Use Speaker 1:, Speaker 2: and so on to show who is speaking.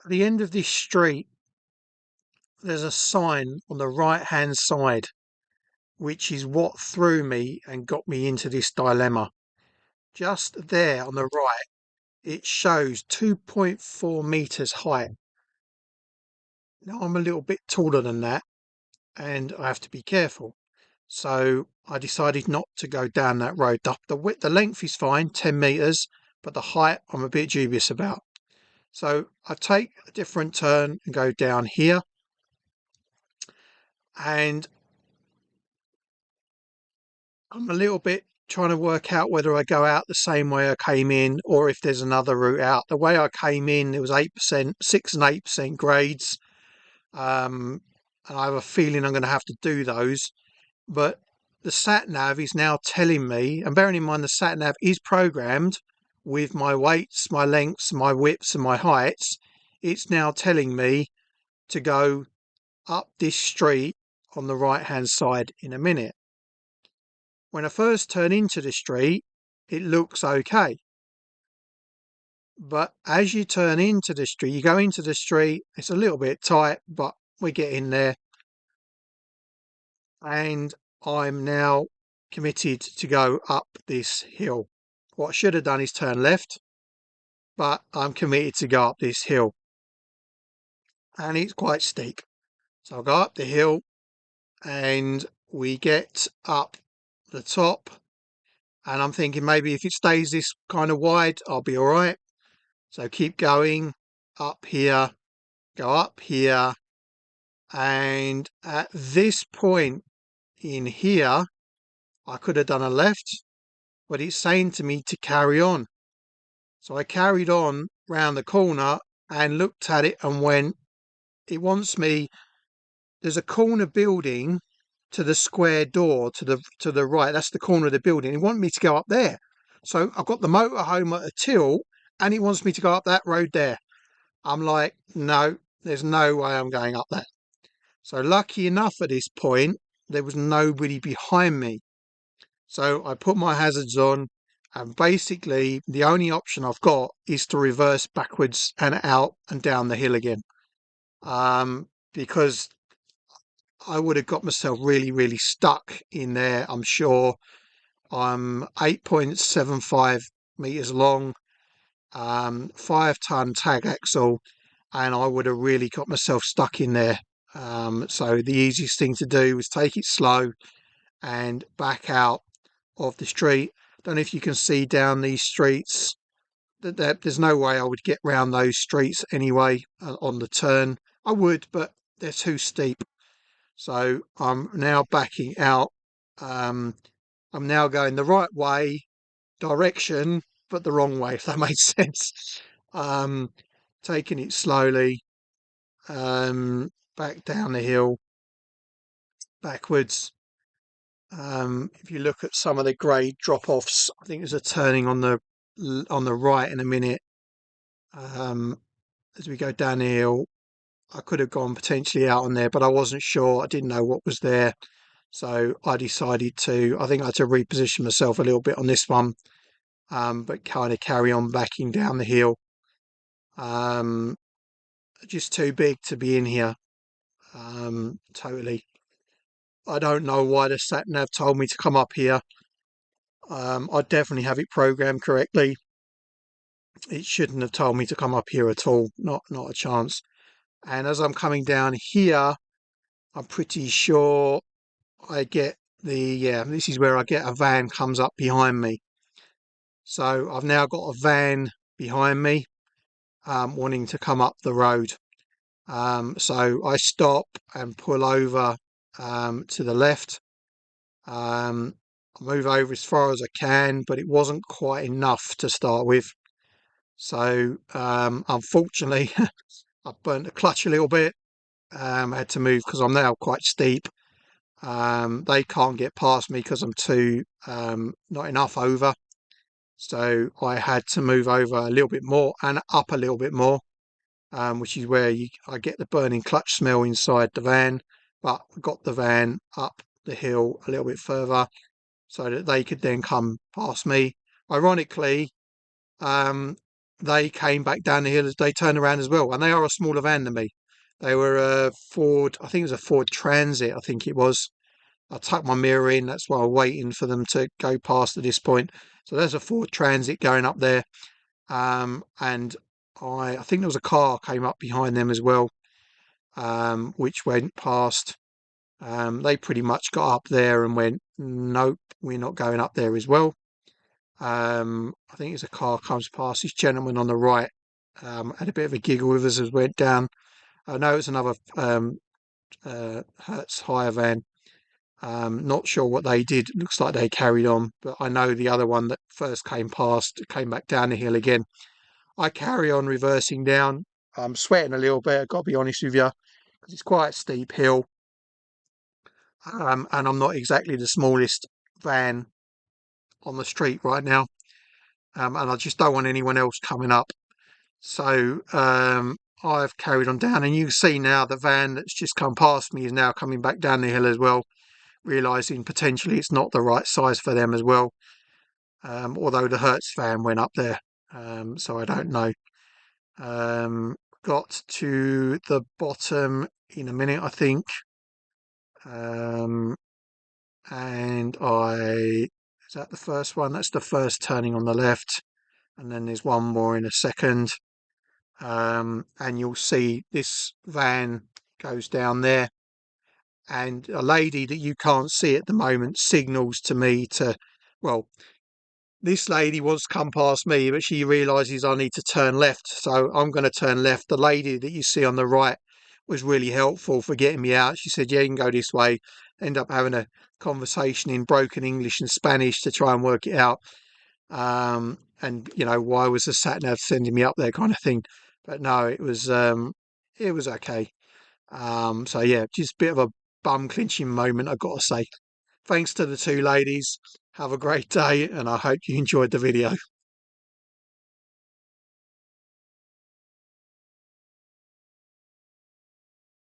Speaker 1: At the end of this street, there's a sign on the right hand side, which is what threw me and got me into this dilemma. Just there on the right, it shows 2.4 meters height. Now I'm a little bit taller than that and I have to be careful. So I decided not to go down that road. The length is fine, 10 meters, but the height I'm a bit dubious about. So I take a different turn and go down here. And I'm a little bit trying to work out whether I go out the same way I came in or if there's another route out. The way I came in, there was 8%, 6 and 8% grades. And I have a feeling I'm going to have to do those. But the Satnav is now telling me, and bearing in mind the Satnav is programmed with my weights, my lengths, my widths and my heights, it's now telling me to go up this street on the right hand side in a minute. When I first turn into the street, it looks okay. But as you turn into the street, you go into the street, it's a little bit tight, but we get in there. And I'm now committed to go up this hill. What I should have done is turn left, but I'm committed to go up this hill. And it's quite steep. So I'll go up the hill and we get up the top. And I'm thinking maybe if it stays this kind of wide, I'll be all right. So keep going up here, go up here. And at this point in here, I could have done a left, but it's saying to me to carry on. So I carried on round the corner and looked at it and went, it wants me, there's a corner building to the square door to the right. That's the corner of the building. It wants me to go up there. So I've got the motorhome at a tilt and it wants me to go up that road there. I'm like, no, there's no way I'm going up that. So lucky enough at this point, there was nobody behind me. So I put my hazards on and basically the only option I've got is to reverse backwards and out and down the hill again. Because I would have got myself really, really stuck in there. I'm sure I'm 8.75 meters long, 5-ton tag axle, and I would have really got myself stuck in there. So the easiest thing to do was take it slow and back out of the street. Don't know if you can see down these streets that there's no way I would get round those streets anyway on the turn. I would, but they're too steep. So I'm now backing out. I'm now going the right way direction, but the wrong way, if that makes sense. Taking it slowly, back down the hill, backwards. If you look at some of the grade drop-offs, I think there's a turning on the right in a minute. As we go down the hill, I could have gone potentially out on there, but I wasn't sure. I didn't know what was there. So I decided to, I think I had to reposition myself a little bit on this one, but kind of carry on backing down the hill. Just too big to be in here. Totally. I don't know why the Satnav told me to come up here. I definitely have it programmed correctly. It shouldn't have told me to come up here at all. Not a chance. And as I'm coming down here, I'm pretty sure I get this is where I get a van comes up behind me. So I've now got a van behind me, wanting to come up the road. So I stop and pull over to the left. I move over as far as I can, but it wasn't quite enough to start with. So unfortunately, I burnt the clutch a little bit. I had to move because I'm now quite steep. They can't get past me because I'm too not enough over. So I had to move over a little bit more and up a little bit more, which is where I get the burning clutch smell inside the van. But I got the van up the hill a little bit further so that they could then come past me. Ironically, they came back down the hill as they turned around as well, and they are a smaller van than me. They were a Ford, I think it was a Ford Transit, I think it was. I tucked my mirror in, that's why I'm waiting for them to go past at this point. So there's a Ford Transit going up there, and I think there was a car came up behind them as well, which went past. They pretty much got up there and went, nope, we're not going up there as well. I think as a car comes past, this gentleman on the right had a bit of a giggle with us as we went down. I know it's another Hertz hire van. Not sure what they did. Looks like they carried on, but I know the other one that first came past came back down the hill again. I carry on reversing down. I'm sweating a little bit, I've got to be honest with you, because it's quite a steep hill. And I'm not exactly the smallest van on the street right now. And I just don't want anyone else coming up. So I've carried on down, and you can see now the van that's just come past me is now coming back down the hill as well, realising potentially it's not the right size for them as well. Although the Hertz van went up there, so I don't know. Got to the bottom in a minute, I think. And is that the first one? That's the first turning on the left, and then there's one more in a second. And you'll see this van goes down there, and a lady that you can't see at the moment signals to me to, well, this lady wants to come past me, but she realizes I need to turn left, so I'm going to turn left. The lady that you see on the right was really helpful for getting me out. She said, yeah, you can go this way. End up having a conversation in broken English and Spanish to try and work it out. And why was the Satnav sending me up there, kind of thing. But no, it was okay. So yeah, just a bit of a bum clinching moment, I've got to say. Thanks to the two ladies. Have a great day, and I hope you enjoyed the video.